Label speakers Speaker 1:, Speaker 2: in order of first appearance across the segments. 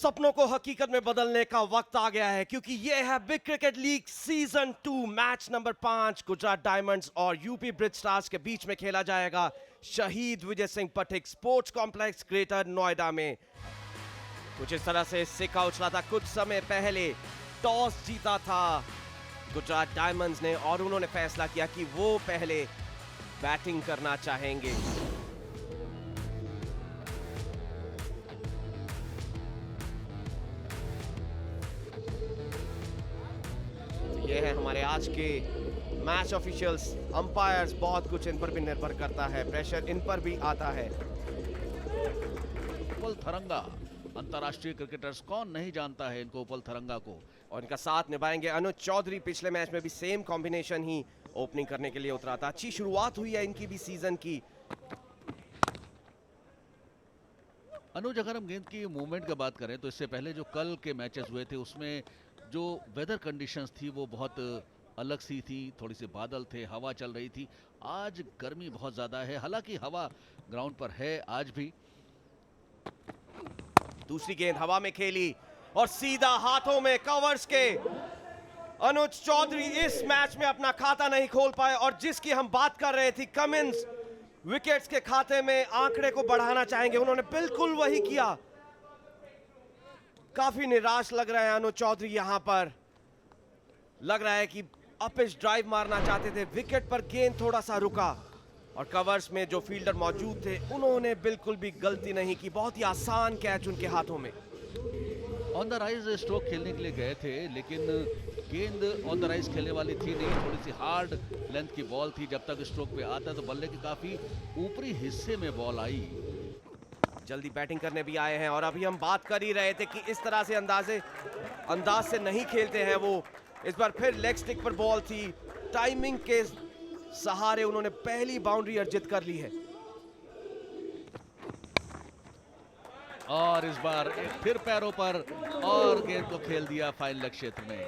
Speaker 1: सपनों को हकीकत में बदलने का वक्त आ गया है, क्योंकि ये है big cricket league season 2 match number 5 Gujarat diamonds और यूपी ब्रिज स्टार्स के बीच में खेला जाएगा शहीद Vijay Singh Pathik sports complex greater Noida में। कुछ इस तरह से सिक्का उछला था कुछ समय पहले, टॉस जीता था गुजरात डायमंड्स ने और उन्होंने फैसला किया कि वो पहले बैटिंग करना चाहेंगे। ये है हमारे आज के मैच ऑफिशियल्स, अंपायर्स, बहुत कुछ इन पर भी निर्भर करता है, प्रेशर इन पर भी आता है।
Speaker 2: उपल थरंगा, अंतर्राष्ट्रीय क्रिकेटर्स कौन नहीं जानता है इनको, उपल थरंगा को।
Speaker 1: और इनका साथ निभाएंगे अनुज चौधरी। पिछले मैच में भी सेम कॉम्बिनेशन ही ओपनिंग करने के लिए उतरा था। अच्छी शुरुआत हुई है इनकी भी सीजन की।
Speaker 2: अनुज, अगर हम गेंद की मूवमेंट की बात करें तो इससे पहले जो कल के मैचेस हुए थे उसमें जो वेदर कंडीशंस थी वो बहुत अलग सी थी, थोड़ी सी बादल थे, हवा चल रही थी। आज गर्मी बहुत ज्यादा है, हालांकि हवा ग्राउंड पर है आज भी।
Speaker 1: दूसरी गेंद हवा में खेली और सीधा हाथों में कवर्स के। अनुज चौधरी इस मैच में अपना खाता नहीं खोल पाए और जिसकी हम बात कर रहे थे, कमिंस विकेट्स के खाते में आंकड़े को बढ़ाना चाहेंगे, उन्होंने बिल्कुल वही किया। काफी निराश लग रहा है अनुज चौधरी यहां पर। लग रहा है कि अपिच ड्राइव मारना चाहते थे, विकेट पर गेंद थोड़ा सा रुका और कवर्स में जो फील्डर मौजूद थे उन्होंने बिल्कुल भी गलती नहीं की। बहुत ही आसान कैच उनके हाथों में।
Speaker 2: ऑन द राइज स्ट्रोक खेलने के लिए गए थे, लेकिन गेंद ऑन द राइज खेलने वाली थी नहीं, थोड़ी सी हार्ड लेंथ की बॉल थी। जब तक स्ट्रोक पे आता तो बल्ले के काफी ऊपरी हिस्से में बॉल आई।
Speaker 1: जल्दी बैटिंग करने भी आए हैं और अभी हम बात कर ही रहे थे कि इस तरह से अंदाज से नहीं खेलते हैं वो। इस बार फिर लेग स्टिक पर बॉल थी, टाइमिंग के सहारे उन्होंने पहली बाउंड्री अर्जित कर ली है।
Speaker 2: और इस बार एक फिर पैरों पर और गेंद को खेल दिया फाइनल क्षेत्र में।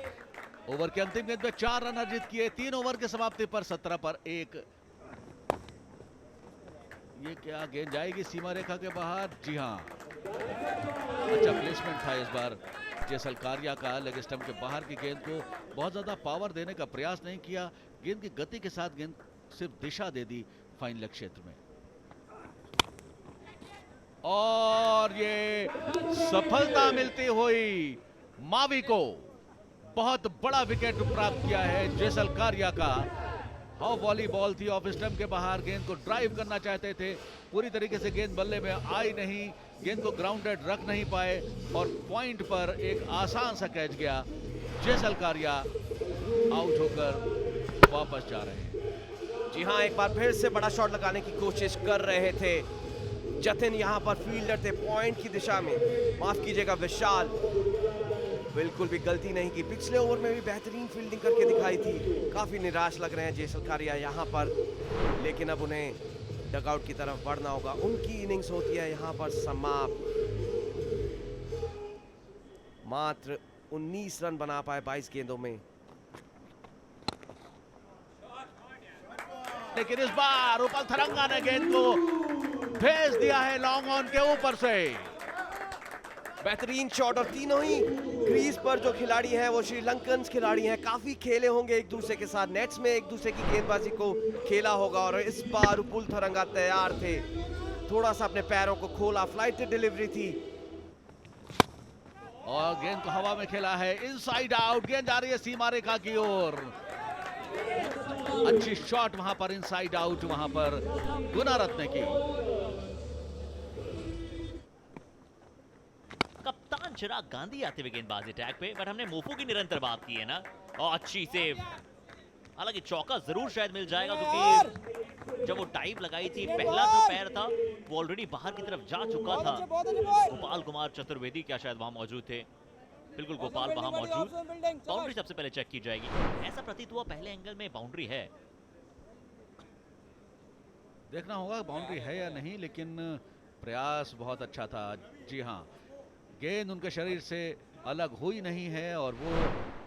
Speaker 2: ओवर के अंतिम गेंद में 4 रन अर्जित किए। 3 ओवर के समाप्ति पर 17 पर 1। ये क्या गेंद जाएगी सीमा रेखा के बाहर? जी हाँ, अच्छा प्लेसमेंट था इस बार जैसलकारिया का। लेग स्टंप के बाहर की गेंद को बहुत ज्यादा पावर देने का प्रयास नहीं किया, गेंद की गति के साथ गेंद सिर्फ दिशा दे दी फाइनल क्षेत्र में। और ये सफलता मिलती हुई मावी को। बहुत बड़ा विकेट प्राप्त किया है जैसलकारिया का। हाउ वॉलीबॉल थी, ऑफ स्टंप के बाहर गेंद को ड्राइव करना चाहते थे, पूरी तरीके से गेंद बल्ले में आई नहीं, गेंद को ग्राउंडेड रख नहीं पाए और पॉइंट पर एक आसान सा कैच गया। जैसलकारिया आउट होकर वापस जा रहे हैं।
Speaker 1: जी हाँ, एक बार फिर से बड़ा शॉट लगाने की कोशिश कर रहे थे जतिन। यहां पर फील्डर थे पॉइंट की दिशा में, माफ कीजिएगा विशाल, बिल्कुल भी गलती नहीं की। पिछले ओवर में भी बेहतरीन फील्डिंग करके दिखाई थी। काफी निराश लग रहे हैं जैसलकारिया यहां पर, लेकिन अब उन्हें डगआउट की तरफ बढ़ना होगा। उनकी इनिंग्स होती है यहां पर समाप्त। मात्र 19 रन बना पाए 22 गेंदों में।
Speaker 2: लेकिन इस बार उपल थरंगा ने गेंद को भेज दिया है लॉन्ग ऑन के ऊपर से।
Speaker 1: बेहतरीन शॉट और तीनों ही क्रीज पर जो खिलाड़ी हैं वो श्रीलंकन खिलाड़ी हैं। काफी खेले होंगे एक दूसरे के साथ, नेट्स में एक दूसरे की गेंदबाजी को खेला होगा और इस बार उपल थरंगा तैयार थे, थोड़ा सा अपने पैरों को खोला, फ्लाइट डिलीवरी थी
Speaker 2: और गेंद को हवा में खेला है, इनसाइड आउट। गेंद जा रही है सीमा रेखा की ओर। अच्छी शॉट वहां पर इनसाइड आउट, वहां पर गुनारत्ने की।
Speaker 3: कप्तान चिराग गांधी आते हुए गेंदबाजी टैग पे, बट हमने मोफू की निरंतर बात की है ना, और अच्छी सेव। हालांकि चौका जरूर शायद मिल जाएगा, क्योंकि जब वो डाइव लगाई थी, पहला जो पैर था वो ऑलरेडी बाहर की तरफ जा चुका था। गोपाल कुमार चतुर्वेदी क्या शायद वहां मौजूद थे? बिल्कुल गोपाल वहां मौजूद। बाउंड्री सबसे पहले चेक की जाएगी। ऐसा प्रतीत हुआ पहले एंगल में बाउंड्री है।
Speaker 2: देखना होगा बाउंड्री है या नहीं, लेकिन प्रयास बहुत अच्छा था। जी हाँ, गेंद उनके शरीर से अलग हुई नहीं है और वो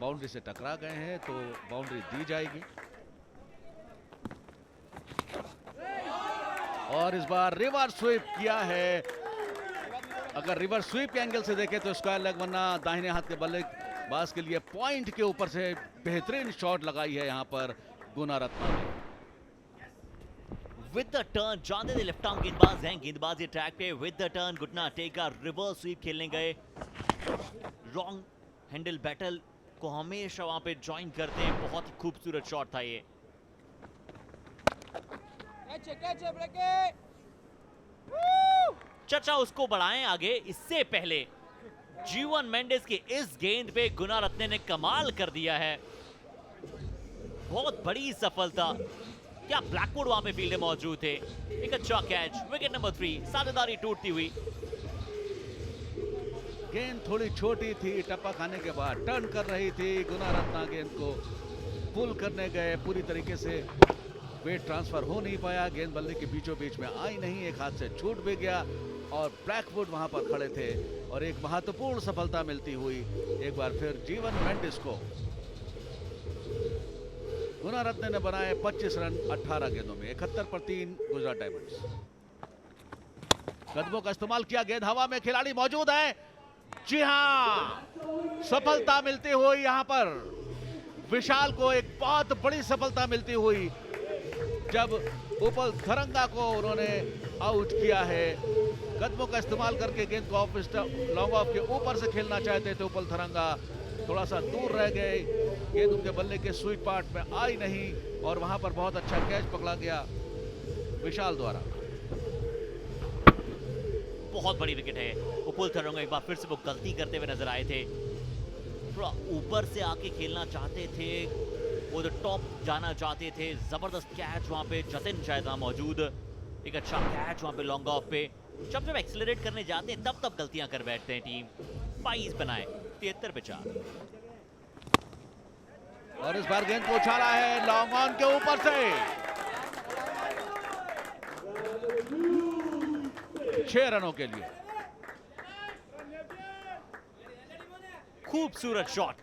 Speaker 2: बाउंड्री से टकरा गए हैं, तो बाउंड्री दी जाएगी। और इस बार रिवर्स स्वीप किया है अगर रिवर्स स्वीप के एंगल से देखें तो स्क्वायर लेग, वरना दाहिने हाथ के बल्लेबाज के लिए पॉइंट के ऊपर से बेहतरीन शॉट लगाई है यहां पर गुनारत्ना ने।
Speaker 3: विद द टर्न जानते थे लेफ्ट आर्म गेंदबाज हैं, गेंदबाजी ट्रैक पे विद द टर्न घुटना टेका रिवर्स स्वीप खेलने गए। रॉन्ग हैंडल बैटल को हमेशा वहां पे ज्वाइन करते हैं। बहुत ही खूबसूरत शॉट था ये। चर्चा उसको बढ़ाएं आगे, इससे पहले जीवन मेंडिस की इस गेंद पे गुनारत्ने ने कमाल कर दिया है। बहुत बड़ी सफलता। क्या ब्लैकवुड वहां पे फील्ड में मौजूद थे। एक अच्छा कैच, विकेट नंबर 3, साझेदारी टूटती हुई।
Speaker 2: गेंद थोड़ी छोटी थी, टप्पा खाने के बाद टर्न कर रही थी। गुनारत्ना गेंद को पुल करने गए, पूरी तरीके से वेट ट्रांसफर हो नहीं पाया। गेंद बल्ले के बीचों बीच में आई नहीं, एक हाथ से छूट भी गया और ब्लैकवुड वहां पर खड़े थे और एक महत्वपूर्ण सफलता मिलती हुई एक बार फिर जीवन मेंडिस को। गुनारत्ने ने बनाए 25 रन 18 गेंदों में, 71 पर 3 गुजरात डायमंड्स। कदमों का इस्तेमाल किया, गेंद हवा में, खिलाड़ी मौजूद है। जी हां, सफलता मिलती हुई यहां पर विशाल को एक बहुत बड़ी सफलता मिलती हुई जब उपल धरंगा को उन्होंने आउट किया है। कदमों का इस्तेमाल करके गेंद को ऑफ लॉन्ग ऑफ के ऊपर से खेलना चाहते थे उपल धरंगा, थोड़ा सा दूर रह गए। गेंद उनके बल्ले के स्वीट पार्ट में आई नहीं और वहां पर बहुत अच्छा कैच पकड़ा गया विशाल द्वारा।
Speaker 3: बहुत बड़ी विकेट है। उपल धरंगा एक बार फिर से वो गलती करते हुए नजर आए थे। थोड़ा ऊपर से आके खेलना चाहते थे, वो तो टॉप जाना चाहते थे। जबरदस्त कैच वहां पे, जतिन शायद वहां मौजूद। एक अच्छा कैच वहां पे लॉन्ग ऑफ पे। जब एक्सेलरेट करने जाते हैं तब गलतियां कर बैठते हैं टीम। 22 बनाए, 73 पे 4।
Speaker 2: और इस बार गेंद को उछाला है लॉन्ग ऑन के ऊपर से। 6 रनों के लिए
Speaker 3: खूबसूरत शॉट।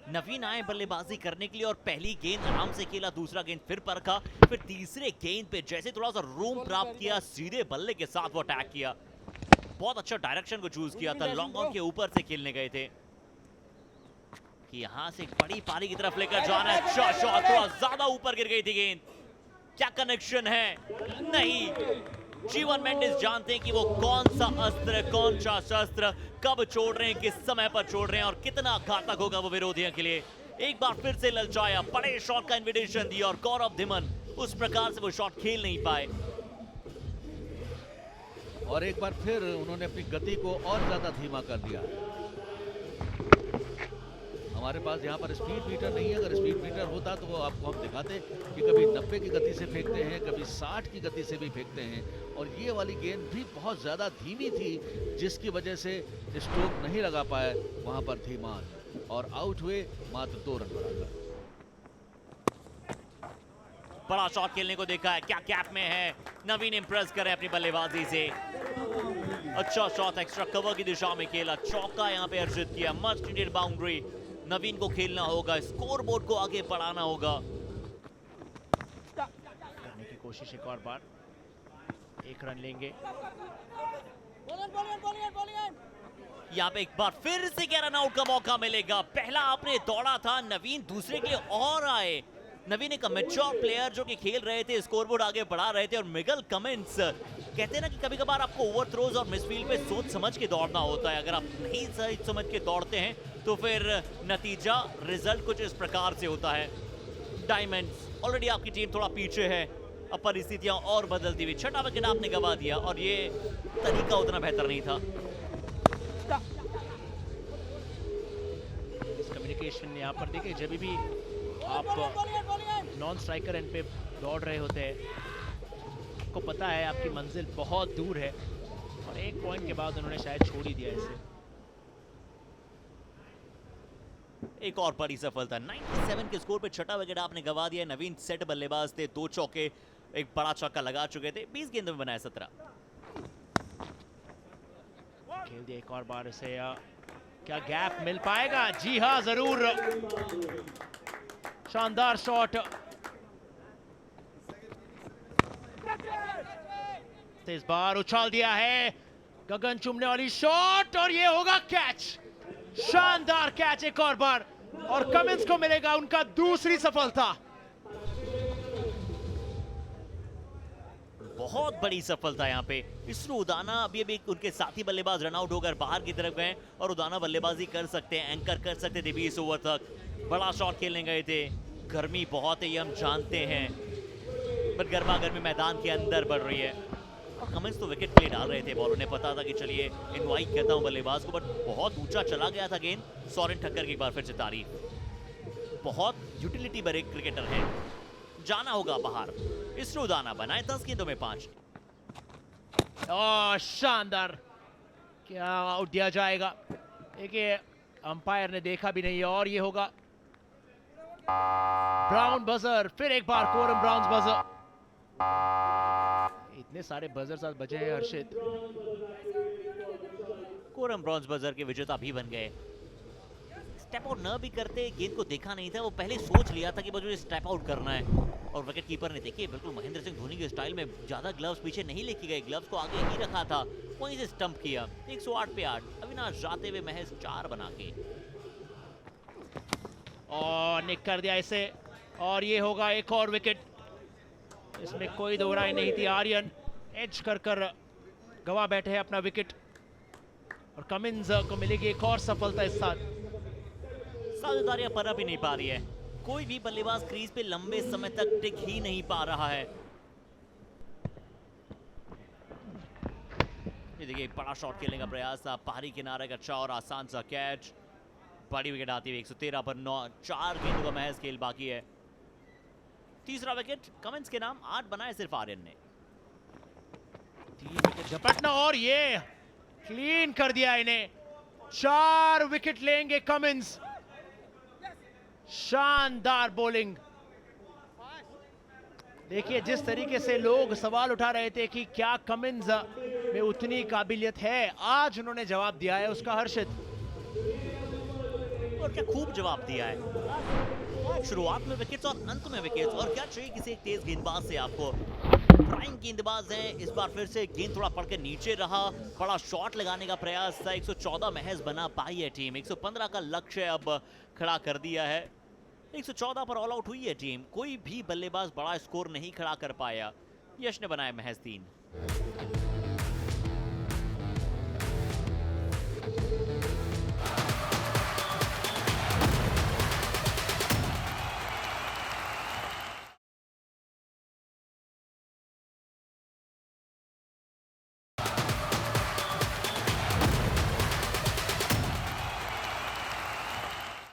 Speaker 3: नवीन आए बल्लेबाजी करने के लिए और पहली गेंद आराम से खेला, दूसरा गेंद फिर परखा, फिर तीसरे गेंद पे जैसे थोड़ा सा रूम प्राप्त किया, सीधे बल्ले के साथ वो अटैक किया। बहुत अच्छा डायरेक्शन को चूज किया था, लॉन्ग ऑन के ऊपर से खेलने गए थे कि यहां से बड़ी पारी की तरफ लेकर जाना है। अच्छा शॉट, थोड़ा ज्यादा ऊपर गिर गई थी गेंद। क्या कनेक्शन है? नहीं। जीवन मेंडिस जानते हैं कि वो कौन सा अस्त्र, कौन सा शस्त्र कब छोड़ रहे हैं, किस समय पर छोड़ रहे हैं और कितना घातक होगा वो विरोधियों के लिए। एक बार फिर से ललचाया, बड़े शॉट का इन्विटेशन दिया और गौरव धिमन उस प्रकार से वो शॉट खेल नहीं पाए।
Speaker 2: और एक बार फिर उन्होंने अपनी गति को और ज्यादा धीमा कर दिया। हमारे पास यहाँ पर स्पीड मीटर नहीं है, अगर स्पीड मीटर होता तो वो आपको हम दिखाते कि कभी 90 की गति से फेंकते हैं, कभी 60 की गति से भी फेंकते हैं। और ये वाली गेंद भी बहुत ज़्यादा धीमी थी जिसकी वजह से स्ट्रोक नहीं लगा पाए वहाँ पर धीमान, और आउट हुए मात्र 2 रन बनाकर।
Speaker 3: बड़ा शॉट खेलने को देखा है, क्या कैप में है। नवीन इंप्रेस करे अपनी बल्लेबाजी से। अच्छा शॉट एक्स्ट्रा कवर की दिशा में खेला, चौका यहाँ पे अर्जित किया। Much needed boundary. नवीन को खेलना होगा, स्कोर बोर्ड को आगे बढ़ाना होगा।
Speaker 4: करने की कोशिश एक और बार, 1 रन लेंगे।
Speaker 3: यहाँ पे एक बार फिर से 11 रन आउट का मौका मिलेगा। पहला आपने दौड़ा था, नवीन दूसरे के लिए और आए। नवीन एक मैच्योर प्लेयर जो कि खेल रहे थे, स्कोरबोर्ड आगे बढ़ा रहे थे। और मिगल कमिंस कहते हैं ना कि कभी कभार आपको ओवर थ्रोज और मिसफील्ड पे सोच समझ के दौड़ना होता है। अगर आप नहीं सही समझ के दौड़ते हैं तो फिर नतीजा, रिजल्ट कुछ इस प्रकार से होता है। डायमंड्स ऑलरेडी आपकी टीम थोड़ा पीछे है, अब परिस्थितियां और बदलती हुई। छठा विकेट आपने गवा दिया और ये तरीका उतना बेहतर नहीं था।
Speaker 4: इस कम्युनिकेशन यहाँ पर देखिए, जब भी आप नॉन स्ट्राइकर एंड पे दौड़ रहे होते हैं, आपको पता है आपकी मंजिल बहुत दूर है और एक पॉइंट के बाद उन्होंने शायद छोड़ ही दिया इसे।
Speaker 3: एक और बड़ी सफलता, 97 के स्कोर पे छठा विकेट आपने गवा दिया। नवीन सेट बल्लेबाज थे, 2 चौके, एक बड़ा चौका लगा चुके थे। 20 गेंदों में बनाया 17।
Speaker 4: खेल दिया एक और बार इसे, क्या गैप मिल पाएगा? जी हाँ, जरूर। शानदार शॉट। इस बार उछाल दिया है, गगन चुमने वाली शॉट और ये होगा कैच। शानदार कैच एक और बार, और कमिंस को मिलेगा उनका दूसरी सफलता।
Speaker 3: बहुत बड़ी सफलता यहाँ पे। इसरो उदाना अभी उनके साथी बल्लेबाज रन आउट होकर बाहर की तरफ गए और उदाना बल्लेबाजी कर सकते हैं, एंकर कर सकते थे 20 ओवर तक। बड़ा शॉट खेलने गए थे। गर्मी बहुत है ये हम जानते हैं, पर गर्मा गर्मी मैदान के अंदर बढ़ रही है। और कमिंस तो विकेट प्ले डाल रहे थे, बॉलर ने पता था कि चलिए इनवाइट करता हूँ बल्लेबाज को, बट बहुत ऊंचा चला गया था गेंद। सोरेन ठक्कर की एक बार फिर से तारीफ। बहुत यूटिलिटी भरे क्रिकेटर हैं, जाना होगा बाहर। इसरो उदाना बनाए 10 गेंदों में 5।
Speaker 4: शानदार, क्या आउट दिया जाएगा? देखिए अंपायर ने देखा भी नहीं, और ये होगा ब्राउन बजर। फिर एक बार कोरम ब्राउन बजर। इतने सारे बजर साथ बचे हैं हर्षित।
Speaker 3: कोरम ब्रॉन्ज बजर के विजेता भी बन गए। स्टेप आउट न भी करते, गेंद को देखा नहीं था, वो पहले सोच लिया था कि मुझे स्टेप आउट करना है। और विकेट कीपर ने देखिए बिल्कुल महेंद्र सिंह धोनी के स्टाइल में ज्यादा ग्लव्स पीछे नहीं लेके गए, ग्लव्स को आगे ही रखा था, वहीं से स्टंप किया। 108 पे 8। अविनाश जाते हुए महज 4 बना के,
Speaker 4: और निक कर दिया इसे, और ये होगा एक और विकेट। इसमें कोई दो राय नहीं थी। आर्यन एज कर गवा बैठे हैं अपना विकेट, और कमिंस को मिलेगी एक और सफलता इस साथ।
Speaker 3: साझेदारियां पनप ही नहीं पा रही है। कोई भी बल्लेबाज क्रीज पे लंबे समय तक टिक ही नहीं पा रहा है। ये देखिए बड़ा शॉट खेलने का प्रयास था, बाहरी किनारे का अच्छा और आसान सा कैच। बड़ी विकेट आती हुई 113 पर 9। 4 गेंदों का महज खेल बाकी है। तीसरा विकेट कमिंस के नाम, 8 बनाए सिर्फ आर्यन ने।
Speaker 4: 3 विकेट झपटना, और ये क्लीन कर दिया इन्हें। 4 विकेट लेंगे कमिंस। शानदार बॉलिंग। देखिए जिस तरीके से लोग सवाल उठा रहे थे कि क्या कमिंस में उतनी काबिलियत है, आज उन्होंने जवाब दिया है उसका हर्षित।
Speaker 3: और क्या खूब जवाब दिया है। शुरुआत में विकेट्स और अंत में विकेट्स, और क्या चाहिए किसी एक तेज गेंदबाज से आपको। प्राइम गेंदबाज है, इस बार फिर से गेंद थोड़ा पड़ के नीचे रहा। बड़ा शॉट लगाने का प्रयास था, 114 महज बना पाई है टीम। 115 का लक्ष्य अब खड़ा कर दिया है। 114 पर ऑल आउट हुई है टीम। कोई भी बल्लेबाज बड़ा स्कोर नहीं खड़ा कर पाया। यश ने बनाए महज 3।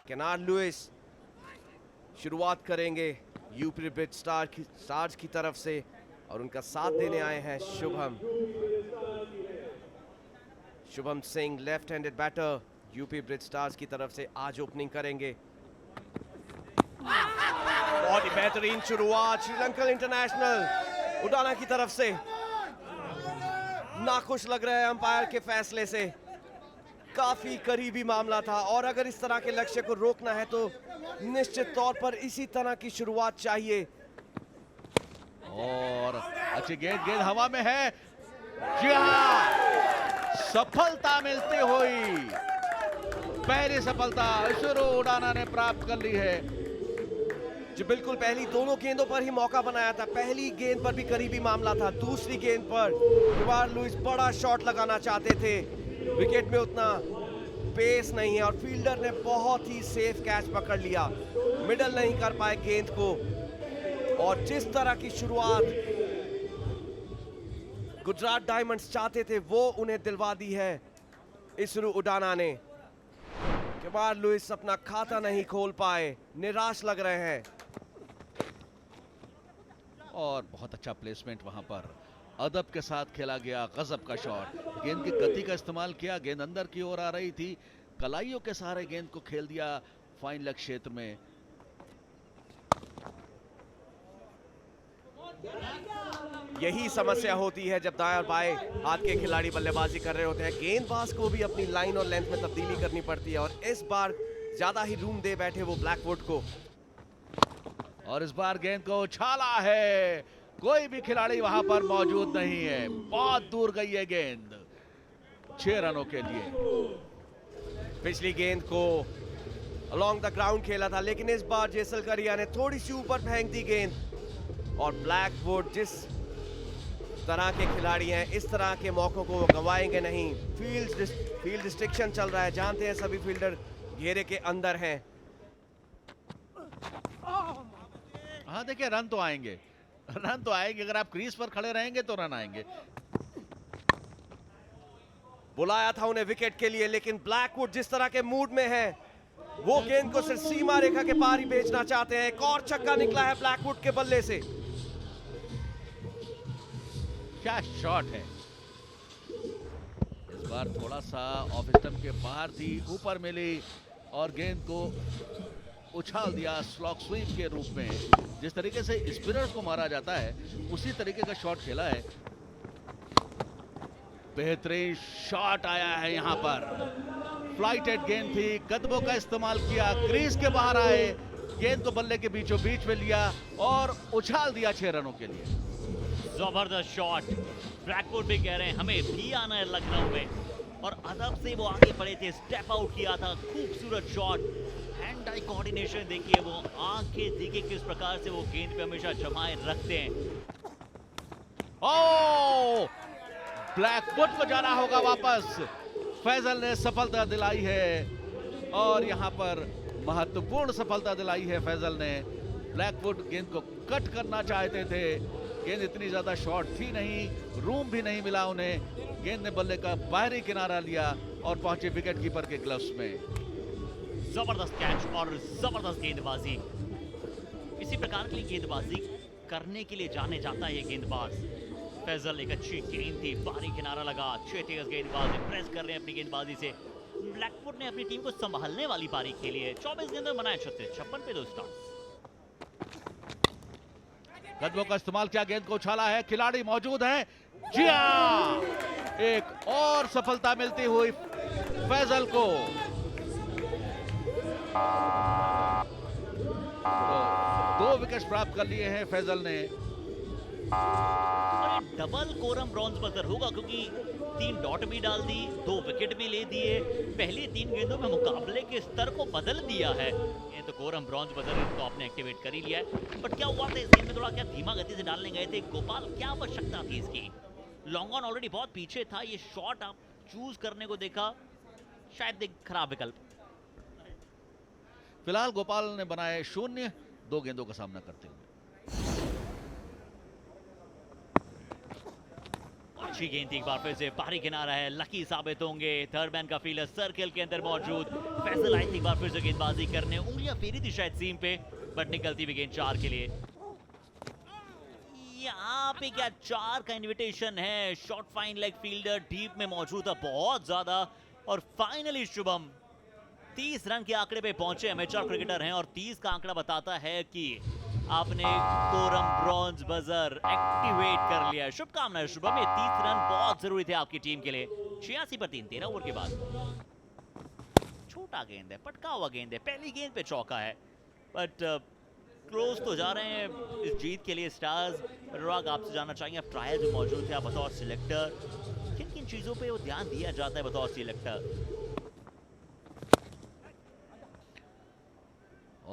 Speaker 1: केनार्ड लुइस शुरुआत करेंगे यूपी ब्रिज स्टार्स की तरफ से, और उनका साथ देने आए हैं Shubham Singh, left handed batter UP Brij Stars की तरफ से आज ओपनिंग करेंगे। बहुत ही बेहतरीन शुरुआत श्रीलंकन इंटरनेशनल उडाना की तरफ से। नाखुश लग रहे हैं अंपायर के फैसले से, काफी करीबी मामला था, और अगर इस तरह के लक्ष्य को रोकना है तो निश्चित तौर पर इसी तरह की शुरुआत चाहिए।
Speaker 2: और अच्छी गेंद हवा में है। जी हाँ, सफलता मिलती हुई पहली सफलता इसरो उडाना ने प्राप्त कर ली है।
Speaker 1: जी बिल्कुल, पहली दोनों गेंदों पर ही मौका बनाया था। पहली गेंद पर भी करीबी मामला था, दूसरी गेंद पर केनार्ड लुइस बड़ा शॉट लगाना चाहते थे। विकेट में उतना पेस नहीं है, और फील्डर ने बहुत ही सेफ कैच पकड़ लिया, मिडल नहीं कर पाए गेंद को। और जिस तरह की शुरुआत गुजरात डायमंड्स चाहते थे वो उन्हें दिलवा दी है इसरो उडाना ने। केनार्ड लुइस अपना खाता नहीं खोल पाए, निराश लग रहे हैं।
Speaker 2: और बहुत अच्छा प्लेसमेंट वहां पर, अदब के साथ खेला गया, गजब का शॉट। गेंद की गति का इस्तेमाल किया, गेंद अंदर की ओर आ रही थी, कलाइयों के सहारे गेंद को खेल दिया फाइन लेग क्षेत्र में।
Speaker 1: यही समस्या होती है जब दाएं और बाएं हाथ के खिलाड़ी बल्लेबाजी कर रहे होते हैं। गेंदबाज को भी अपनी लाइन और लेंथ में तब्दीली करनी पड़ती है, और इस बार ज्यादा ही रूम दे बैठे वो ब्लैकवुड को।
Speaker 2: और इस बार गेंद को उछाला है, कोई भी खिलाड़ी वहां पर मौजूद नहीं है, बहुत दूर गई है गेंद। 6 रनों के लिए।
Speaker 1: पिछली गेंद को अलोंग द ग्राउंड खेला था, लेकिन इस बार जैसलकरिया ने थोड़ी सी ऊपर फेंक दी गेंद। और ब्लैकवुड जिस तरह के खिलाड़ी हैं, इस तरह के मौकों को वो गंवाएंगे नहीं। फील्ड रिस्ट्रिक्शन चल रहा है, जानते हैं सभी फील्डर घेरे के अंदर हैं।
Speaker 2: हाँ देखिए, रन तो आएंगे, रन तो आएंगे। अगर आप क्रीज पर खड़े रहेंगे तो रन आएंगे।
Speaker 1: बुलाया था उन्हें विकेट के लिए, लेकिन ब्लैकवुड जिस तरह के मूड में है, वो गेंद को सिर्फ सीमा रेखा के पार ही भेजना चाहते हैं। एक और छक्का निकला है ब्लैकवुड के बल्ले से।
Speaker 2: क्या शॉट है! इस बार थोड़ा सा ऑफ स्टंप के बाहर थी, ऊपर मिली और गेंद को उछाल दिया स्लॉग स्वीप के रूप में। जिस तरीके से स्पिनर्स को मारा जाता है, उसी तरीके का शॉट खेला है। बेहतरीन शॉट आया है यहां पर। फ्लाइटेड गेंद थी, कदमों का इस्तेमाल किया, क्रीज के बाहर आए, गेंद को बल्ले के बीचों बीच में लिया और उछाल दिया 6 रनों के लिए।
Speaker 3: जबरदस्त शॉट। ब्लैकवुड भी कह रहे हैं हमें भी आना है लखनऊ में, और अदब से वो आगे पड़े थे, स्टेप आउट किया था। खूबसूरत शॉट, हैंड आई कोऑर्डिनेशन देखिए, वो आंखें देखिए किस प्रकार से वो गेंद पे हमेशा जमाए रखते हैं।
Speaker 2: ओ, ब्लैकवुड को जाना होगा वापस। फैजल ने सफलता दिलाई है और यहां पर महत्वपूर्ण सफलता दिलाई है फैजल ने। ब्लैकवुड गेंद को कट करना चाहते थे, गेंद इतनी ज्यादा शॉर्ट थी नहीं, रूम भी नहीं मिला उन्हें। गेंद ने बल्ले का बाहरी किनारा लिया और पहुंचे विकेट कीपर के ग्लव्स में।
Speaker 3: जबरदस्त कैच और जबरदस्त गेंदबाजी। इसी प्रकार की गेंदबाजी करने के लिए जाने जाता है ये गेंदबाज। फैजल एक अच्छी गेंद थी, बाहरी किनारा लगा, अच्छे तेज गेंदबाज प्रेस कर रहे हैं अपनी गेंदबाजी से। ब्लैकवुड ने अपनी टीम को संभालने वाली पारी खेली है। 24 गेंदों में बनाए 36, 56 पे 2 स्टार।
Speaker 2: कदमों का इस्तेमाल किया, गेंद को उछाला है, खिलाड़ी मौजूद हैं। जी हां, एक और सफलता मिलती हुई फैजल को। तो 2 विकेट प्राप्त कर लिए हैं फैजल ने।
Speaker 3: और ये डबल कोरम ब्रॉन्ज बजर होगा, क्योंकि 3 डॉट भी डाल दी, 2 विकेट भी ले दिए। पहली 3 गेंदों में मुकाबले के स्तर को बदल दिया है। ये तो कोरम ब्रॉन्ज बजर इसको आपने एक्टिवेट कर ही लिया है। बट क्या हुआ था इस गेंद में, थोड़ा क्या धीमा गति से डालने गए थे गोपाल, क्या आवश्यकता थी इसकी? लॉन्ग ऑन ऑलरेडी बहुत पीछे था, ये शॉट आप चूज करने को देखा, शायद एक खराब विकल्प।
Speaker 2: फिलहाल गोपाल ने बनाए 0, 2 गेंदों का सामना करते हुए।
Speaker 3: अच्छी गेंद थी, एक बार फिर से बाहरी किनारा है, लकी साबित होंगे। थर्ड मैन का फील्डर सर्कल के अंदर मौजूद। फैजल आई थी एक बार फिर से गेंदबाजी करने, उंगलियां फेरी थी शायद सीम पे, बट निकलती भी गेंद 4 के लिए। यहाँ पे क्या 4 का इन्विटेशन है? Short fine leg fielder deep में मौजूद है बहुत ज्यादा। और फाइनली शुभम 30 रन के आंकड़े पे पहुंचे। एमेचर क्रिकेटर हैं और 30 का आंकड़ा बताता है कि आपने कोरम ब्रॉन्ज बजर एक्टिवेट कर लिया। शुभकामनाएं शुभम, ये 30 रन बहुत जरूरी थे आपकी टीम के लिए। 86 पर 3, 13 ओवर के बाद। छोटा गेंद है, पटका हुआ गेंद है, पहली गेंद पे चौका है, बट क्लोज तो जा रहे हैं इस जीत के लिए स्टार्स। अनुराग, आपसे जानना चाहेंगे, आप ट्रायल में मौजूद थे, आप बतौर सिलेक्टर किन किन चीजों पे वो ध्यान दिया जाता है बतौर सिलेक्टर?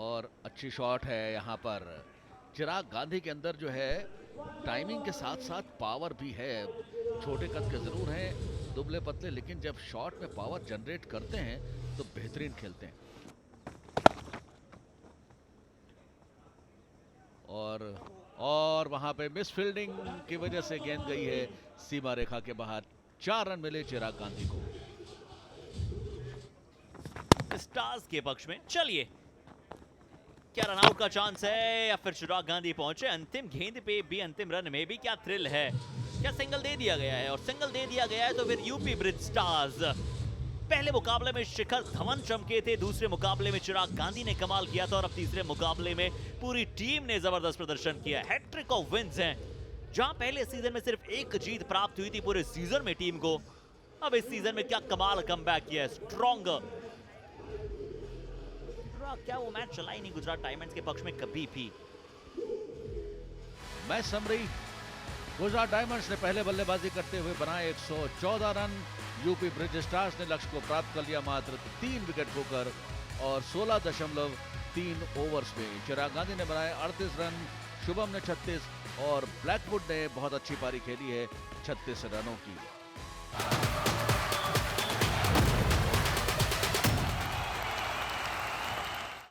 Speaker 2: और अच्छी शॉट है यहाँ पर। चिराग गांधी के अंदर जो है टाइमिंग के साथ साथ पावर भी है। छोटे कद के जरूर हैं, दुबले पतले, लेकिन जब शॉट में पावर जनरेट करते हैं तो बेहतरीन खेलते हैं। और वहां पे मिस फील्डिंग की वजह से गेंद गई है सीमा रेखा के बाहर। 4 रन मिले चिराग गांधी को।
Speaker 3: स्टार्स के पक्ष में चलिए, क्या रन आउट का चांस है या फिर चिराग गांधी पहुंचे अंतिम गेंद पे भी, अंतिम रन में भी? क्या थ्रिल है, क्या सिंगल दे दिया गया है? और सिंगल दे दिया गया है तो फिर यूपी ब्रिज स्टार्स पहले मुकाबले में शिखर धवन चमके थे, दूसरे मुकाबले में चिराग गांधी ने कमाल किया था, और अब तीसरे मुकाबले में पूरी टीम ने जबरदस्त प्रदर्शन किया। हैट्रिक ऑफ विन्स हैं, जहां पहले सीजन में सिर्फ 1 जीत प्राप्त हुई थी पूरे सीजन में टीम को, अब इस सीजन में क्या कमाल कमबैक किया है। स्ट्रॉन्गर, क्या वो मैच चला ही नहीं गुजरात डायमंड्स के पक्ष में कभी भी?
Speaker 2: मैच समरी गुजरात डायमंड्स ने पहले बल्लेबाजी करते हुए बनाए 114 रन। यूपी ब्रिज स्टार्स ने लक्ष्य को प्राप्त कर लिया मात्र 3 विकेट खोकर और 16.3 ओवर्स में। चिराग गांधी ने बनाए 38 रन, शुभम ने 36 और ब्लैकवुड ने बहुत अच्छी पारी खेली है 36 रनों की।